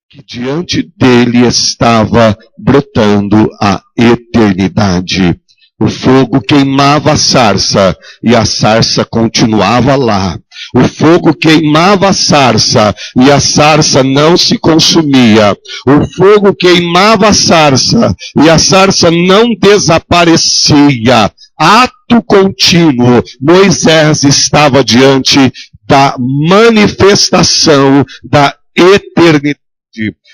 que diante dele estava brotando a eternidade. O fogo queimava a sarça e a sarça continuava lá. O fogo queimava a sarça e a sarça não se consumia. O fogo queimava a sarça e a sarça não desaparecia. Ato contínuo, Moisés estava diante da manifestação da eternidade.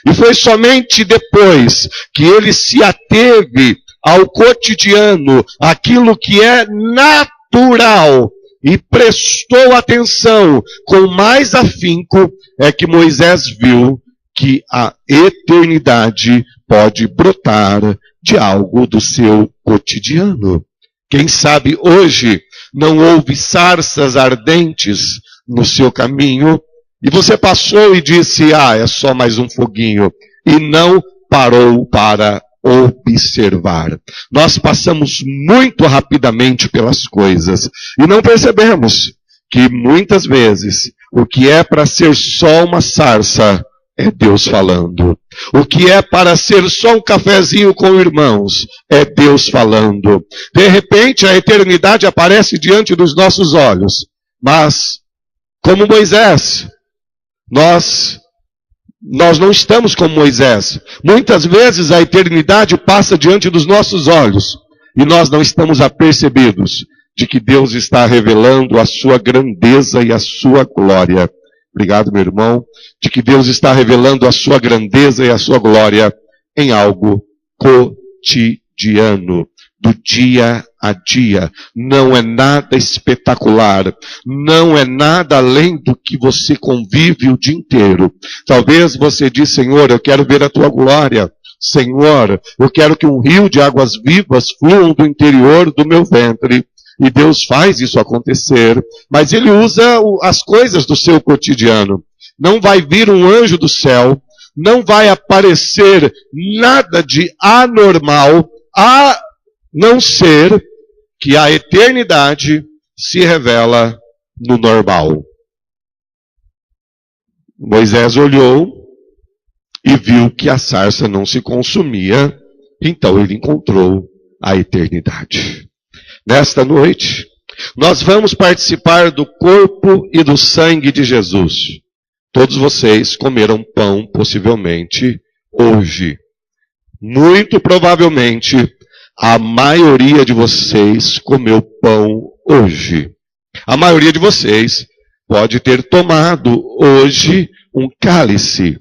E foi somente depois que ele se ateve ao cotidiano, aquilo que é natural, e prestou atenção com mais afinco, é que Moisés viu que a eternidade pode brotar de algo do seu cotidiano. Quem sabe hoje não houve sarças ardentes no seu caminho, e você passou e disse, é só mais um foguinho, e não parou para observar. Nós passamos muito rapidamente pelas coisas, e não percebemos que muitas vezes o que é para ser só uma sarça é Deus falando. O que é para ser só um cafezinho com irmãos é Deus falando. De repente a eternidade aparece diante dos nossos olhos, mas como Moisés, nós não estamos como Moisés. Muitas vezes a eternidade passa diante dos nossos olhos e nós não estamos apercebidos de que Deus está revelando a sua grandeza e a sua glória. Obrigado, meu irmão. De que Deus está revelando a sua grandeza e a sua glória em algo cotidiano, do dia a dia. Não é nada espetacular. Não é nada além do que você convive o dia inteiro. Talvez você diz, Senhor, eu quero ver a tua glória. Senhor, eu quero que um rio de águas vivas fluam do interior do meu ventre. E Deus faz isso acontecer. Mas Ele usa as coisas do seu cotidiano. Não vai vir um anjo do céu. Não vai aparecer nada de anormal, a não ser que a eternidade se revela no normal. Moisés olhou e viu que a sarça não se consumia, então ele encontrou a eternidade. Nesta noite, nós vamos participar do corpo e do sangue de Jesus. Todos vocês comeram pão, possivelmente, hoje. Muito provavelmente, a maioria de vocês comeu pão hoje. A maioria de vocês pode ter tomado hoje um cálice.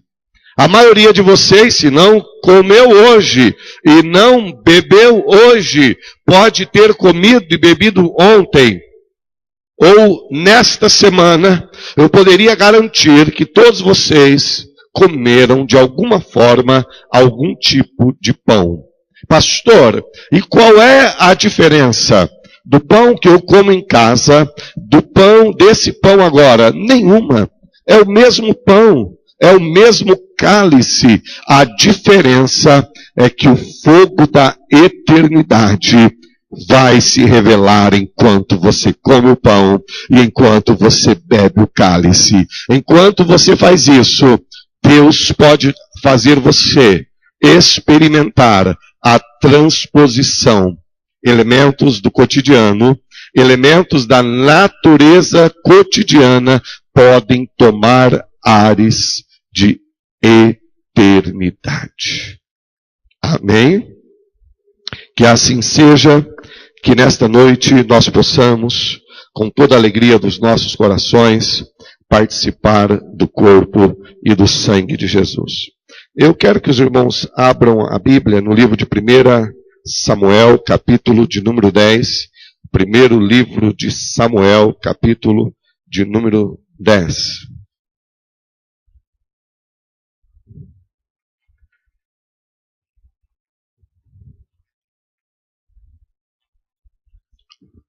A maioria de vocês, se não comeu hoje e não bebeu hoje, pode ter comido e bebido ontem. Ou nesta semana, eu poderia garantir que todos vocês comeram de alguma forma algum tipo de pão. Pastor, e qual é a diferença do pão que eu como em casa, desse pão agora? Nenhuma. É o mesmo pão, é o mesmo cálice. A diferença é que o fogo da eternidade vai se revelar enquanto você come o pão e enquanto você bebe o cálice. Enquanto você faz isso, Deus pode fazer você experimentar a transposição. Elementos do cotidiano, elementos da natureza cotidiana podem tomar ares de eternidade. Amém? Que assim seja, que nesta noite nós possamos, com toda a alegria dos nossos corações, participar do corpo e do sangue de Jesus. Eu quero que os irmãos abram a Bíblia no livro de 1 Samuel, capítulo de número 10. Primeiro livro de Samuel, capítulo de número 10.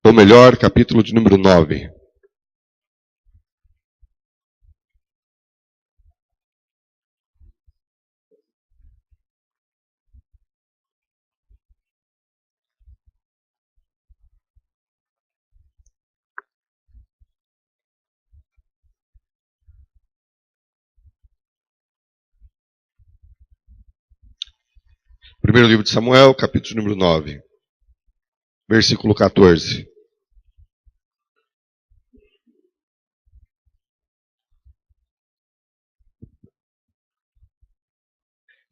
Ou melhor, capítulo de número 9. Primeiro livro de Samuel, capítulo número 9, versículo 14.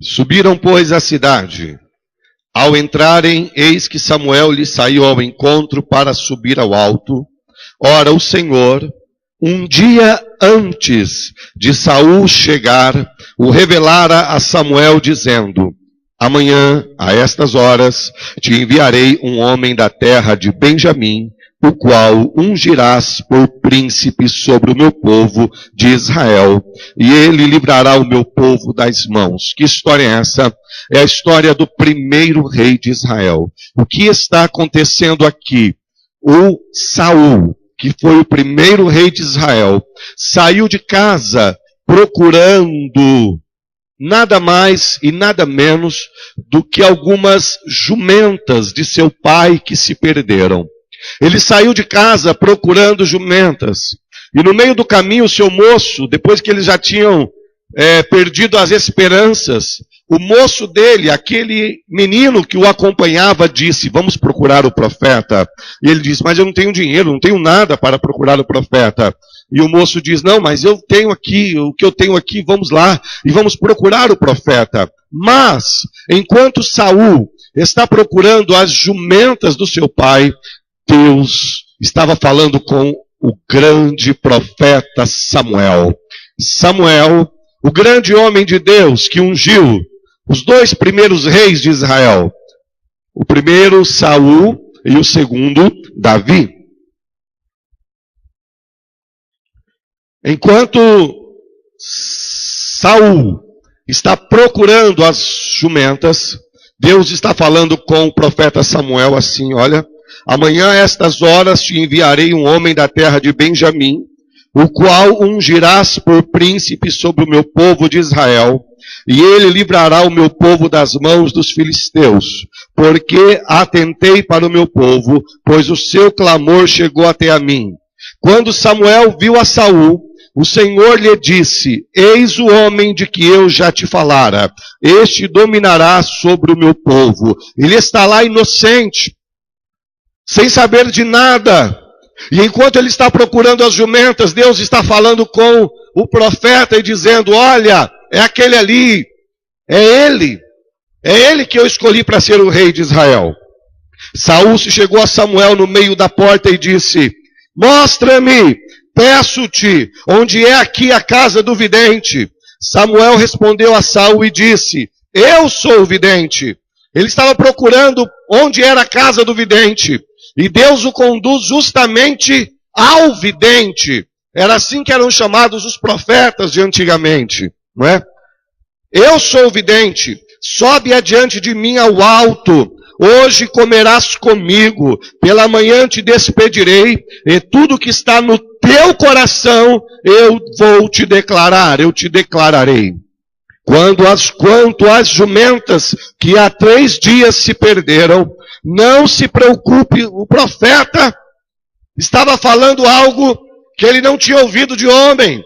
Subiram, pois, à cidade. Ao entrarem, eis que Samuel lhe saiu ao encontro para subir ao alto. Ora, o Senhor, um dia antes de Saul chegar, o revelara a Samuel, dizendo: amanhã, a estas horas, te enviarei um homem da terra de Benjamim, o qual ungirás por príncipe sobre o meu povo de Israel, e ele livrará o meu povo das mãos. Que história é essa? É a história do primeiro rei de Israel. O que está acontecendo aqui? O Saul, que foi o primeiro rei de Israel, saiu de casa procurando nada mais e nada menos do que algumas jumentas de seu pai que se perderam. Ele saiu de casa procurando jumentas. E no meio do caminho, o seu moço, depois que eles já tinham perdido as esperanças, o moço dele, aquele menino que o acompanhava, disse: vamos procurar o profeta. E ele disse: mas eu não tenho dinheiro, não tenho nada para procurar o profeta. E o moço diz: não, mas eu tenho aqui, o que eu tenho aqui, vamos lá e vamos procurar o profeta. Mas, enquanto Saul está procurando as jumentas do seu pai, Deus estava falando com o grande profeta Samuel. Samuel, o grande homem de Deus que ungiu os dois primeiros reis de Israel. O primeiro, Saul, e o segundo, Davi. Enquanto Saul está procurando as jumentas, Deus está falando com o profeta Samuel assim: olha, amanhã a estas horas te enviarei um homem da terra de Benjamim, o qual ungirás por príncipe sobre o meu povo de Israel, e ele livrará o meu povo das mãos dos filisteus, porque atentei para o meu povo, pois o seu clamor chegou até a mim. Quando Samuel viu a Saul, o Senhor lhe disse: eis o homem de que eu já te falara, este dominará sobre o meu povo. Ele está lá inocente, sem saber de nada. E enquanto ele está procurando as jumentas, Deus está falando com o profeta e dizendo: olha, é aquele ali, é ele que eu escolhi para ser o rei de Israel. Saul se chegou a Samuel no meio da porta e disse: mostra-me, peço-te, onde é aqui a casa do vidente. Samuel respondeu a Saul e disse: eu sou o vidente. Ele estava procurando onde era a casa do vidente. E Deus o conduz justamente ao vidente. Era assim que eram chamados os profetas de antigamente, não é? Eu sou o vidente, sobe adiante de mim ao alto. Hoje comerás comigo, pela manhã te despedirei, e tudo que está no teu coração eu vou te declarar, eu te declararei. Quanto às jumentas que há 3 dias se perderam, não se preocupe, o profeta estava falando algo que ele não tinha ouvido de homem,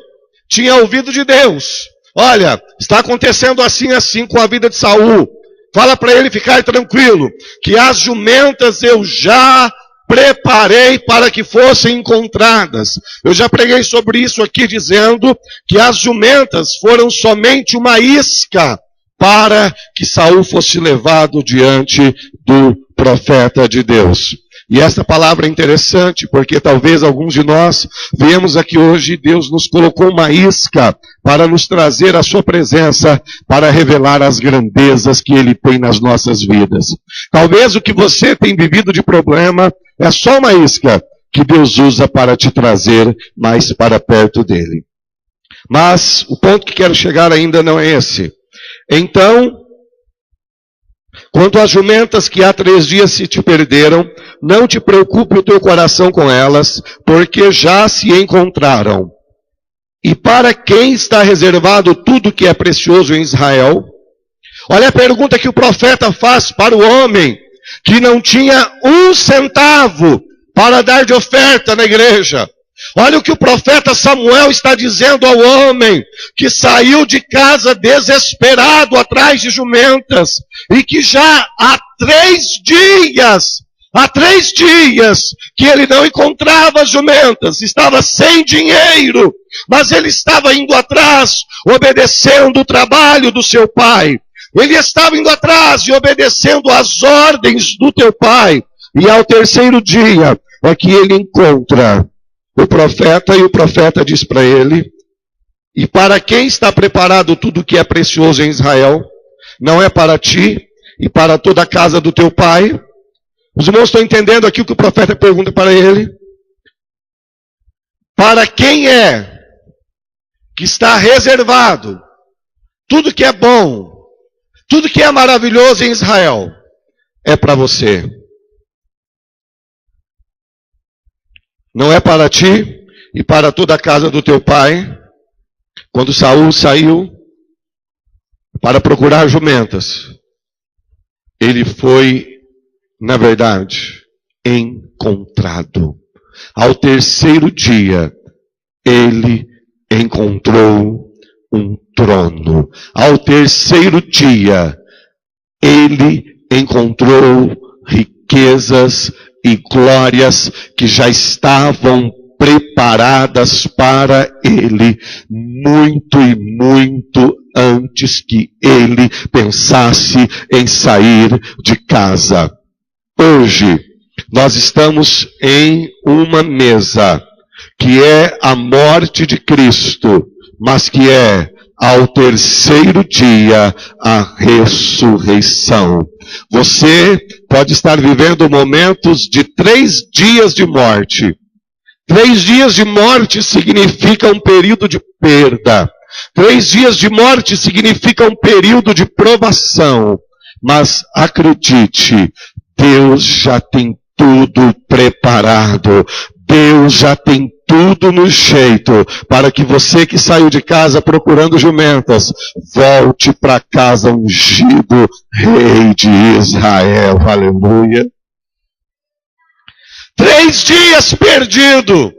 tinha ouvido de Deus. Olha, está acontecendo assim com a vida de Saul. Fala para ele ficar tranquilo, que as jumentas eu já preparei para que fossem encontradas. Eu já preguei sobre isso aqui, dizendo que as jumentas foram somente uma isca para que Saul fosse levado diante do profeta de Deus. E essa palavra é interessante, porque talvez alguns de nós viemos aqui hoje e Deus nos colocou uma isca para nos trazer a sua presença, para revelar as grandezas que Ele tem nas nossas vidas. Talvez o que você tem vivido de problema é só uma isca que Deus usa para te trazer mais para perto dEle. Mas o ponto que quero chegar ainda não é esse. Então, quanto às jumentas que há 3 dias se te perderam, não te preocupe o teu coração com elas, porque já se encontraram. E para quem está reservado tudo que é precioso em Israel? Olha a pergunta que o profeta faz para o homem que não tinha 1 centavo para dar de oferta na igreja. Olha o que o profeta Samuel está dizendo ao homem que saiu de casa desesperado atrás de jumentas e que já há 3 dias que ele não encontrava jumentas, estava sem dinheiro, mas ele estava indo atrás, obedecendo o trabalho do seu pai. Ele estava indo atrás e obedecendo as ordens do teu pai. E ao 3º dia é que ele encontra o profeta, e o profeta diz para ele: e para quem está preparado tudo que é precioso em Israel? Não é para ti e para toda a casa do teu pai? Os irmãos estão entendendo aqui o que o profeta pergunta para ele? Para quem é que está reservado tudo que é bom, tudo que é maravilhoso em Israel? É para você. Não é para ti e para toda a casa do teu pai? Quando Saul saiu para procurar jumentas, ele foi, na verdade, encontrado. Ao 3º dia, ele encontrou um trono. Ao 3º dia, ele encontrou riquezas e glórias que já estavam preparadas para ele, muito e muito antes que ele pensasse em sair de casa. Hoje, nós estamos em uma mesa que é a morte de Cristo, mas que é ao 3º dia a ressurreição. Você pode estar vivendo momentos de 3 dias de morte. 3 dias de morte significa um período de perda. 3 dias de morte significa um período de provação. Mas acredite, Deus já tem tudo preparado. Deus já tem tudo no jeito para que você que saiu de casa procurando jumentas, volte para casa ungido, Rei de Israel. Aleluia. 3 dias perdido.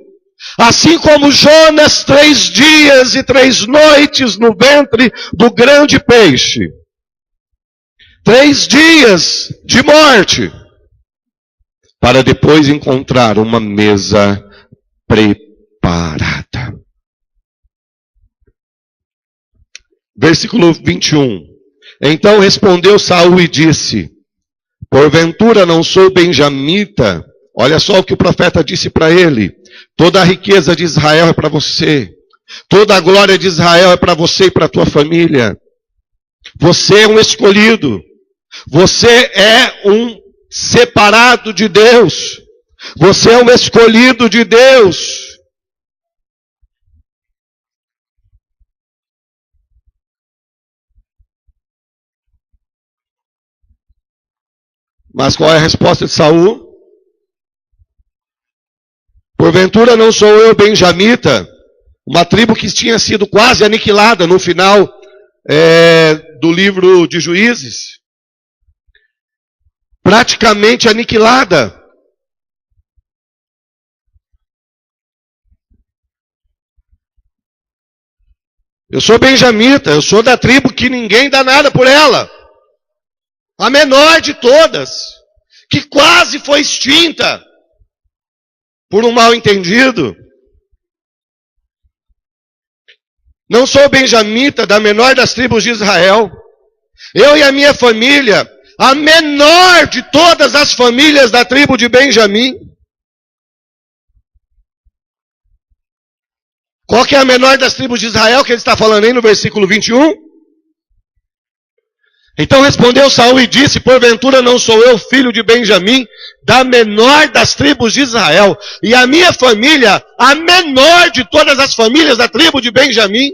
Assim como Jonas, 3 dias e 3 noites no ventre do grande peixe. 3 dias de morte. Para depois encontrar uma mesa preparada. Versículo 21. Então respondeu Saul e disse: porventura não sou benjamita? Olha só o que o profeta disse para ele: toda a riqueza de Israel é para você. Toda a glória de Israel é para você e para a tua família. Você é um escolhido. Você é um separado de Deus. Você é um escolhido de Deus. Mas qual é a resposta de Saul? Porventura não sou eu benjamita, uma tribo que tinha sido quase aniquilada no final do livro de Juízes. Praticamente aniquilada. Eu sou benjamita, eu sou da tribo que ninguém dá nada por ela. A menor de todas, que quase foi extinta por um mal entendido. Não sou benjamita, da menor das tribos de Israel. Eu e a minha família, a menor de todas as famílias da tribo de Benjamim. Qual que é a menor das tribos de Israel que ele está falando aí no versículo 21? Então respondeu Saul e disse: porventura não sou eu filho de Benjamim, da menor das tribos de Israel, e a minha família, a menor de todas as famílias da tribo de Benjamim?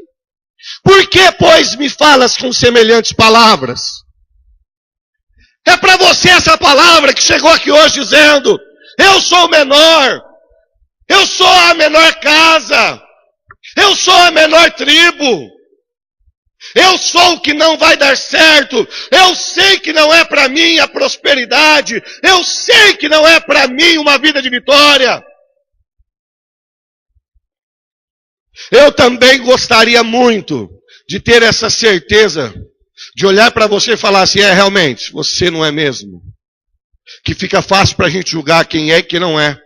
Por que, pois, me falas com semelhantes palavras? É para você essa palavra que chegou aqui hoje dizendo: eu sou o menor, eu sou a menor casa, eu sou a menor tribo, eu sou o que não vai dar certo, eu sei que não é para mim a prosperidade, eu sei que não é para mim uma vida de vitória. Eu também gostaria muito de ter essa certeza, de olhar para você e falar assim, realmente, você não é mesmo. Que fica fácil para a gente julgar quem é e quem não é.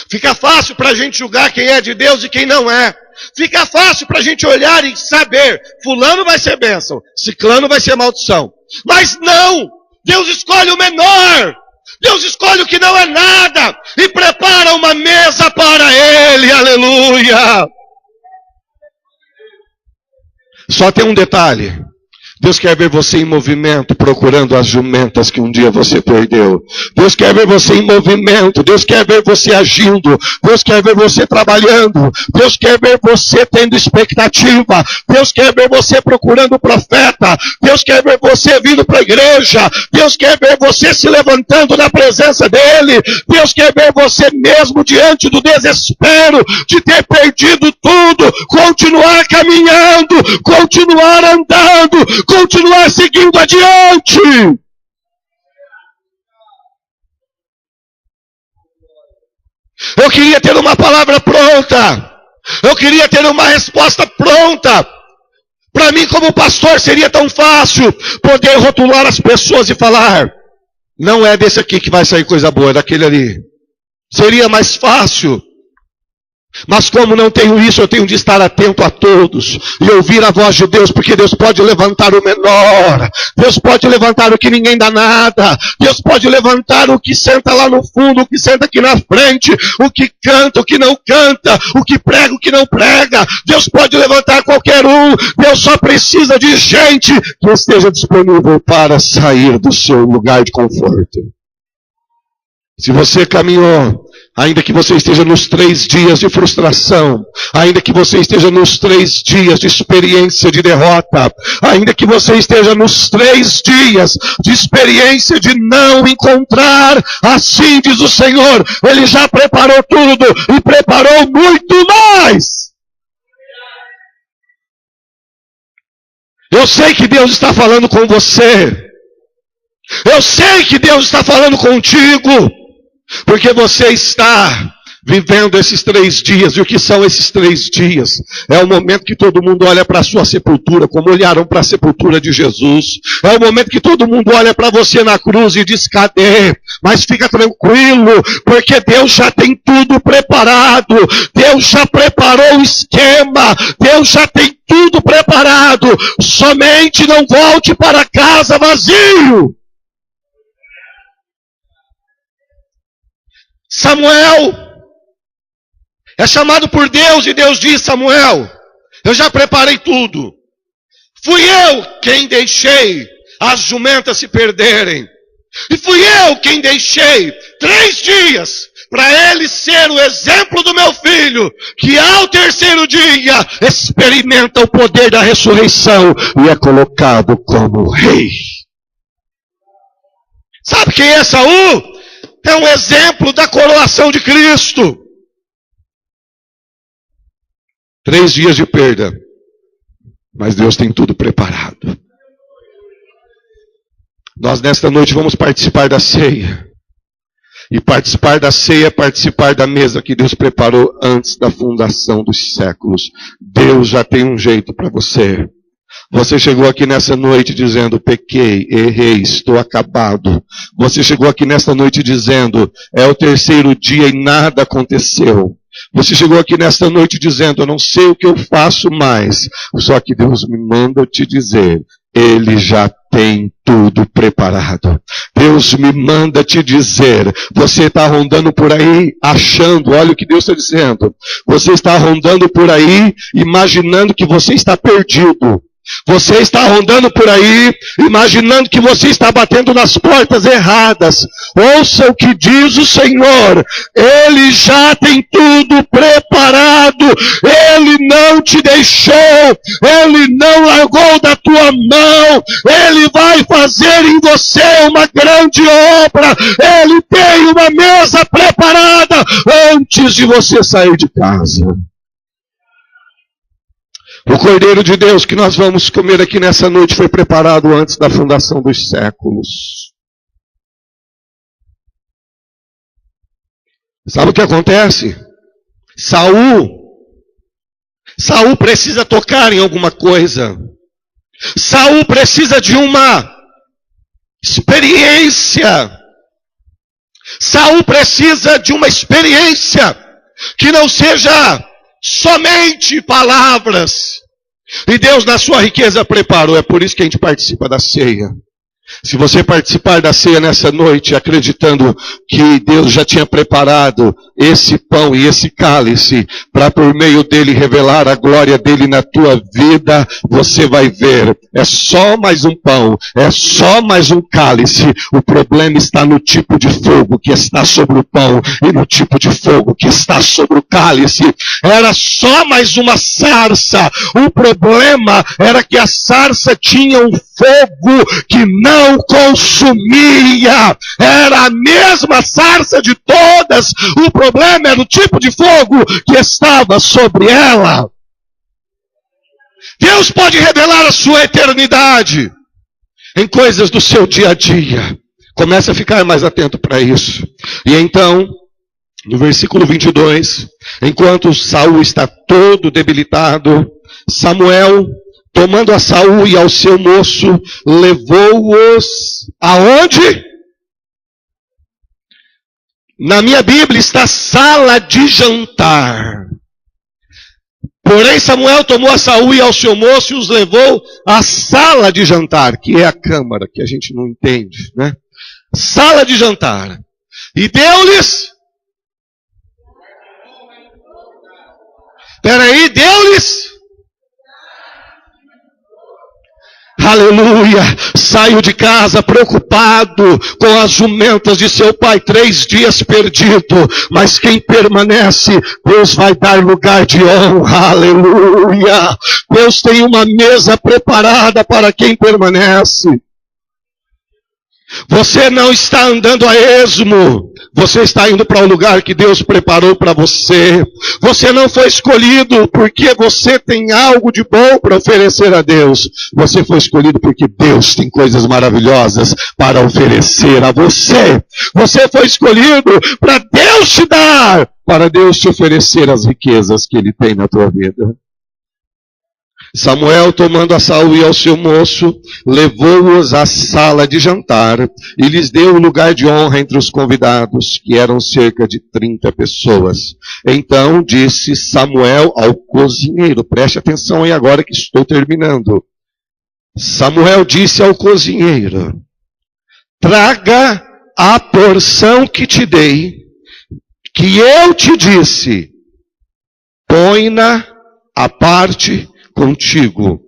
Fica fácil para a gente julgar quem é de Deus e quem não é. Fica fácil para a gente olhar e saber, fulano vai ser bênção, ciclano vai ser maldição. Mas não! Deus escolhe o menor! Deus escolhe o que não é nada e prepara uma mesa para ele, aleluia! Só tem um detalhe. Deus quer ver você em movimento, procurando as jumentas que um dia você perdeu. Deus quer ver você em movimento. Deus quer ver você agindo. Deus quer ver você trabalhando. Deus quer ver você tendo expectativa. Deus quer ver você procurando o profeta. Deus quer ver você vindo para a igreja. Deus quer ver você se levantando na presença dele. Deus quer ver você mesmo diante do desespero de ter perdido tudo. Continuar caminhando, continuar andando, continuar seguindo adiante. Eu queria ter uma palavra pronta. Eu queria ter uma resposta pronta. Para mim, como pastor, seria tão fácil poder rotular as pessoas e falar, não é desse aqui que vai sair coisa boa, é daquele ali. Seria mais fácil. Mas como não tenho isso, eu tenho de estar atento a todos e ouvir a voz de Deus, porque Deus pode levantar o menor, Deus pode levantar o que ninguém dá nada, Deus pode levantar o que senta lá no fundo, o que senta aqui na frente, o que canta, o que não canta, o que prega, o que não prega. Deus pode levantar qualquer um. Deus só precisa de gente que esteja disponível para sair do seu lugar de conforto. Se você caminhou, ainda que você esteja nos 3 dias de frustração, ainda que você esteja nos 3 dias de experiência de derrota, ainda que você esteja nos 3 dias de experiência de não encontrar, assim diz o Senhor, Ele já preparou tudo e preparou muito mais. Eu sei que Deus está falando com você. Eu sei que Deus está falando contigo. Porque você está vivendo esses 3 dias. E o que são esses 3 dias? É o momento que todo mundo olha para a sua sepultura, como olharam para a sepultura de Jesus. É o momento que todo mundo olha para você na cruz e diz, cadê? Mas fica tranquilo, porque Deus já tem tudo preparado. Deus já preparou o esquema. Deus já tem tudo preparado. Somente não volte para casa vazio. Samuel é chamado por Deus e Deus diz, Samuel, eu já preparei tudo. Fui eu quem deixei as jumentas se perderem. E fui eu quem deixei 3 dias para ele ser o exemplo do meu filho, que ao 3º dia experimenta o poder da ressurreição e é colocado como rei. Sabe quem é Saul? É um exemplo da coroação de Cristo. 3 dias de perda. Mas Deus tem tudo preparado. Nós nesta noite vamos participar da ceia. E participar da ceia é participar da mesa que Deus preparou antes da fundação dos séculos. Deus já tem um jeito para você. Você chegou aqui nessa noite dizendo, pequei, errei, estou acabado. Você chegou aqui nessa noite dizendo, é o 3º dia e nada aconteceu. Você chegou aqui nesta noite dizendo, eu não sei o que eu faço mais. Só que Deus me manda te dizer, Ele já tem tudo preparado. Deus me manda te dizer, você está rondando por aí achando, olha o que Deus está dizendo. Você está rondando por aí imaginando que você está perdido. Você está rondando por aí, imaginando que você está batendo nas portas erradas. Ouça o que diz o Senhor. Ele já tem tudo preparado. Ele não te deixou. Ele não largou da tua mão. Ele vai fazer em você uma grande obra. Ele tem uma mesa preparada antes de você sair de casa. O Cordeiro de Deus que nós vamos comer aqui nessa noite foi preparado antes da fundação dos séculos. Sabe o que acontece? Saul Saul precisa tocar em alguma coisa. Saul precisa de uma experiência. Saul precisa de uma experiência que não seja somente palavras. E Deus, na sua riqueza, preparou. É por isso que a gente participa da ceia. Se você participar da ceia nessa noite, acreditando que Deus já tinha preparado esse pão e esse cálice, para por meio dele revelar a glória dele na tua vida, você vai ver, é só mais um pão, é só mais um cálice. O problema está no tipo de fogo que está sobre o pão e no tipo de fogo que está sobre o cálice. Era só mais uma sarça. O problema era que a sarça tinha um fogo que não consumia. Era a mesma sarça de todas. O problema era o tipo de fogo que estava sobre ela. Deus pode revelar a sua eternidade em coisas do seu dia a dia. Comece a ficar mais atento para isso. E então, no versículo 22, enquanto Saul está todo debilitado, Samuel, tomando a Saul e ao seu moço, levou-os aonde? Na minha Bíblia está sala de jantar. Porém Samuel tomou a Saul e ao seu moço e os levou à sala de jantar, que é a câmara, que a gente não entende, né? Sala de jantar. E deu-lhes... deu-lhes... Aleluia, saiu de casa preocupado com as jumentas de seu pai, 3 dias perdido, mas quem permanece, Deus vai dar lugar de honra, aleluia. Deus tem uma mesa preparada para quem permanece. Você não está andando a esmo, você está indo para o lugar que Deus preparou para você. Você não foi escolhido porque você tem algo de bom para oferecer a Deus. Você foi escolhido porque Deus tem coisas maravilhosas para oferecer a você. Você foi escolhido para Deus te dar, para Deus te oferecer as riquezas que Ele tem na tua vida. Samuel, tomando a Saul e ao seu moço, levou-os à sala de jantar e lhes deu lugar de honra entre os convidados, que eram cerca de 30 pessoas. Então disse Samuel ao cozinheiro, preste atenção aí agora que estou terminando. Samuel disse ao cozinheiro, traga a porção que te dei, que eu te disse, põe-na à parte contigo.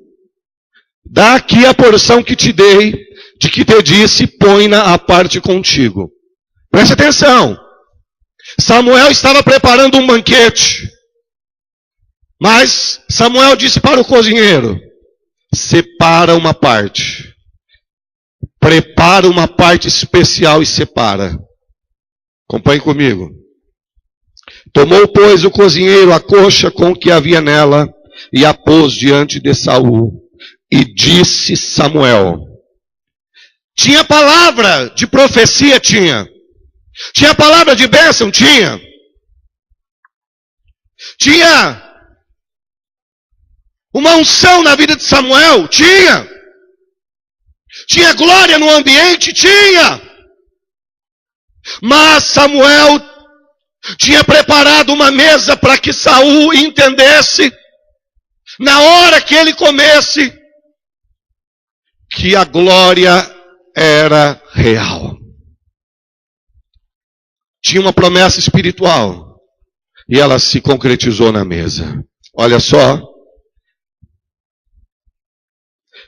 Dá aqui a porção que te dei, de que te disse, põe-na à parte contigo. Preste atenção. Samuel estava preparando um banquete. Mas Samuel disse para o cozinheiro, separa uma parte. Prepara uma parte especial e separa. Acompanhe comigo. Tomou, pois, o cozinheiro a coxa com o que havia nela, e a pôs diante de Saul, e disse Samuel. Tinha palavra de profecia? Tinha. Tinha palavra de bênção? Tinha. Tinha uma unção na vida de Samuel? Tinha. Tinha glória no ambiente? Tinha. Mas Samuel tinha preparado uma mesa para que Saul entendesse, na hora que ele comesse, que a glória era real. Tinha uma promessa espiritual e ela se concretizou na mesa. Olha só.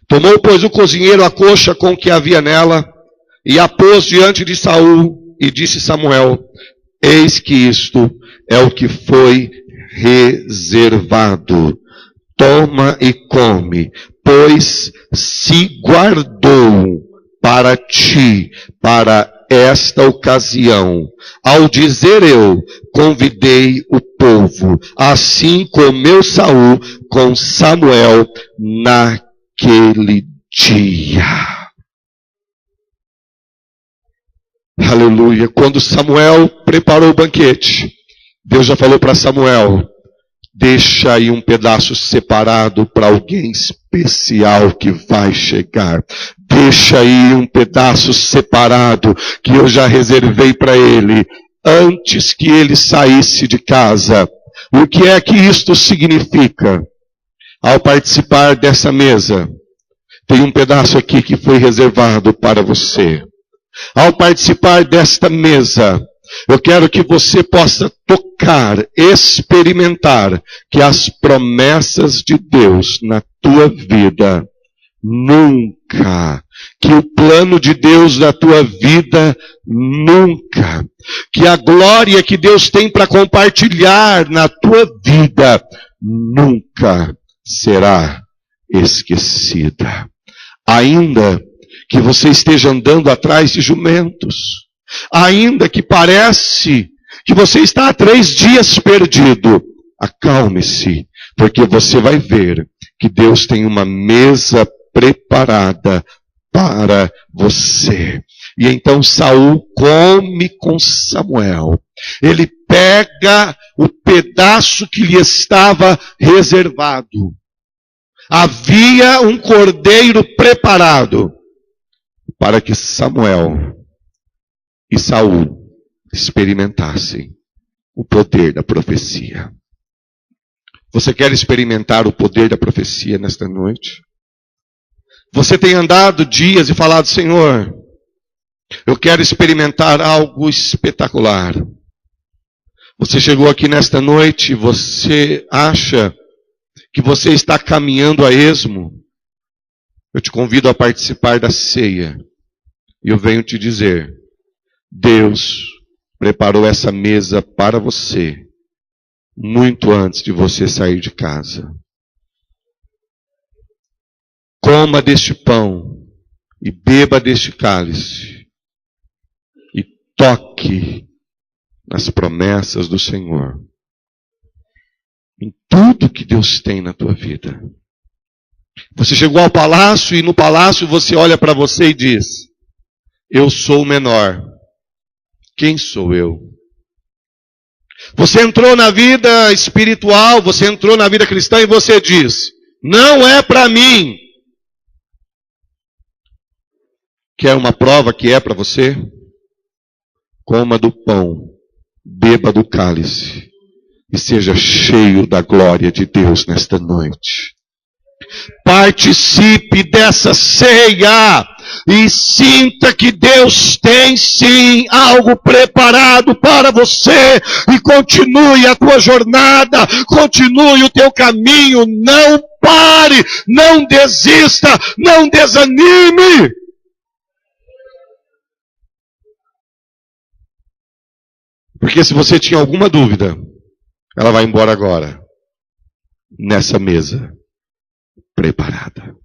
Tomou, pois, o cozinheiro a coxa com o que havia nela e a pôs diante de Saul e disse Samuel, eis que isto é o que foi reservado. Toma e come, pois se guardou para ti, para esta ocasião. Ao dizer eu, convidei o povo. Assim comeu Saul com Samuel naquele dia. Aleluia. Quando Samuel preparou o banquete, Deus já falou para Samuel, Deixa aí um pedaço separado para alguém especial que vai chegar. Deixa aí um pedaço separado que eu já reservei para ele antes que ele saísse de casa. O que é que isto significa? Ao participar dessa mesa, tem um pedaço aqui que foi reservado para você. Ao participar desta mesa, eu quero que você possa tocar, experimentar que as promessas de Deus na tua vida nunca, que o plano de Deus na tua vida nunca, que a glória que Deus tem para compartilhar na tua vida nunca será esquecida. Ainda que você esteja andando atrás de jumentos, ainda que parece que você está há 3 dias perdido, acalme-se, porque você vai ver que Deus tem uma mesa preparada para você. E então Saul come com Samuel. Ele pega o pedaço que lhe estava reservado. Havia um cordeiro preparado para que Samuel e Saul experimentassem o poder da profecia. Você quer experimentar o poder da profecia nesta noite? Você tem andado dias e falado, Senhor, eu quero experimentar algo espetacular. Você chegou aqui nesta noite e você acha que você está caminhando a esmo. Eu te convido a participar da ceia. E eu venho te dizer, Deus preparou essa mesa para você muito antes de você sair de casa. Coma deste pão e beba deste cálice e toque nas promessas do Senhor. Em tudo que Deus tem na tua vida. Você chegou ao palácio e no palácio você olha para você e diz, eu sou o menor. Quem sou eu? Você entrou na vida espiritual, você entrou na vida cristã e você diz, não é para mim. Quer uma prova que é para você? Coma do pão, beba do cálice e seja cheio da glória de Deus nesta noite. Participe dessa ceia e sinta que Deus tem sim algo preparado para você e continue a tua jornada, continue o teu caminho, não pare, não desista, não desanime. Porque se você tinha alguma dúvida, ela vai embora agora, nessa mesa preparada.